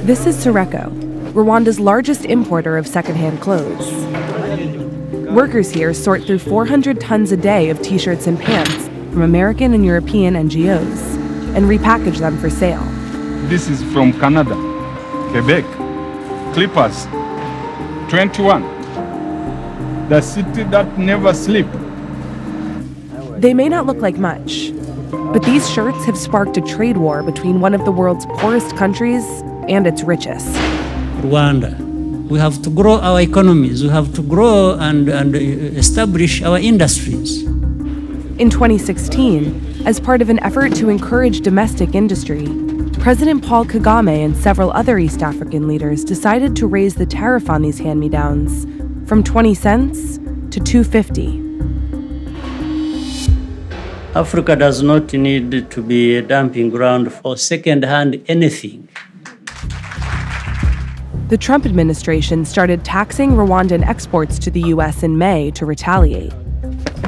This is Soreko, Rwanda's largest importer of secondhand clothes. Workers here sort through 400 tons a day of t-shirts and pants from American and European NGOs and repackage them for sale. This is from Canada, Quebec, Clippers, 21, the city that never sleeps. They may not look like much, but these shirts have sparked a trade war between one of the world's poorest countries and its richest. Rwanda. We have to grow our economies. We have to grow and establish our industries. In 2016, as part of an effort to encourage domestic industry, President Paul Kagame and several other East African leaders decided to raise the tariff on these hand-me-downs from 20 cents to $2.50. Africa does not need to be a dumping ground for second-hand anything. The Trump administration started taxing Rwandan exports to the U.S. in May to retaliate.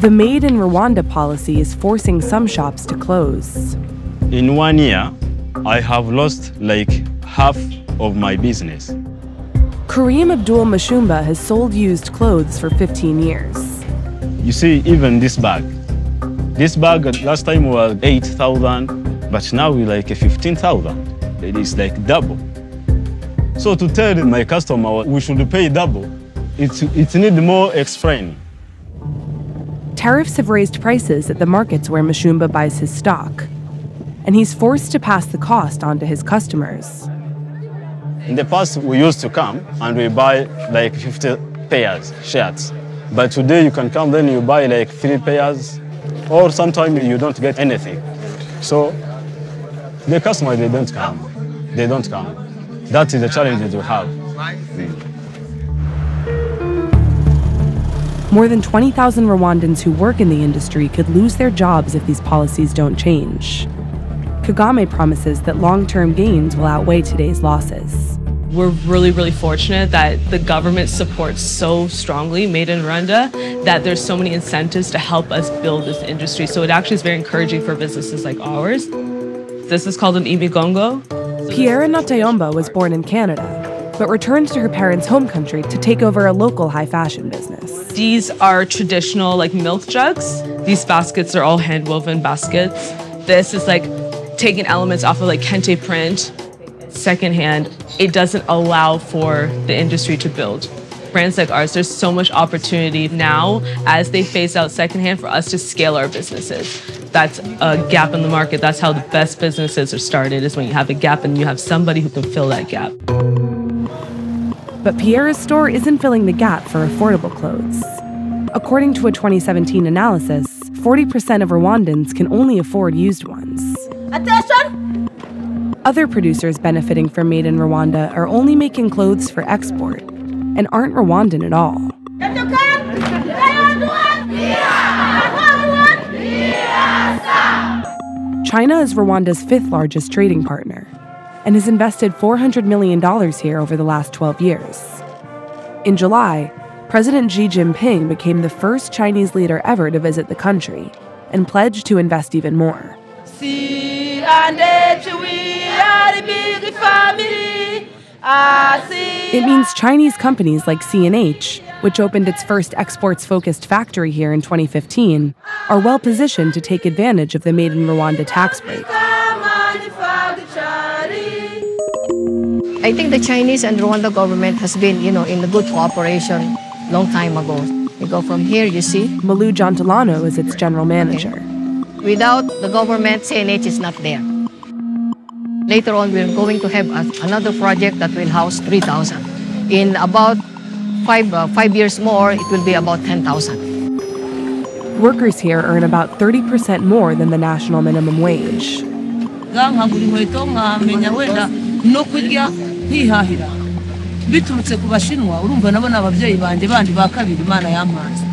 The Made in Rwanda policy is forcing some shops to close. In 1 year, I have lost like half of my business. Karim Mushumba has sold used clothes for 15 years. You see, even this bag. This bag last time was 8,000, but now we like 15,000. It is like double. So to tell my customer we should pay double, it needs more explaining. Tariffs have raised prices at the markets where Mushumba buys his stock, and he's forced to pass the cost on to his customers. In the past, we used to come and we buy like 50 pairs, shirts. But today you can come, then you buy like 3 pairs, or sometimes you don't get anything. So the customer, they don't come. They don't come. That is the challenge that we have. More than 20,000 Rwandans who work in the industry could lose their jobs if these policies don't change. Kagame promises that long-term gains will outweigh today's losses. We're really, really fortunate that the government supports so strongly Made in Rwanda that there's so many incentives to help us build this industry. So it actually is very encouraging for businesses like ours. This is called an imigongo. Pierre Natayomba was born in Canada, but returned to her parents' home country to take over a local high-fashion business. These are traditional like milk jugs. These baskets are all hand-woven baskets. This is like taking elements off of like kente print, secondhand. It doesn't allow for the industry to build. Brands like ours, there's so much opportunity now as they phase out secondhand for us to scale our businesses. That's a gap in the market. That's how the best businesses are started, is when you have a gap and you have somebody who can fill that gap. But Pierre's store isn't filling the gap for affordable clothes. According to a 2017 analysis, 40% of Rwandans can only afford used ones. Attention! Other producers benefiting from Made in Rwanda are only making clothes for export and aren't Rwandan at all. China is Rwanda's 5th largest trading partner and has invested $400 million here over the last 12 years. In July, President Xi Jinping became the first Chinese leader ever to visit the country and pledged to invest even more. It means Chinese companies like C&H, which opened its first exports-focused factory here in 2015, are well positioned to take advantage of the Made in Rwanda tax break. I think the Chinese and Rwanda government has been, in a good cooperation long time ago. You go from here, you see. Malu Jantalano is its general manager. Okay. Without the government, C&H is not there. Later on, we're going to have another project that will house 3,000. In about 5 years more, it will be about 10,000. Workers here earn about 30% more than the national minimum wage. biturutse ku bashinwa urumva nabo n'ababyeyi banje bandi ba kabiri Imana yampaze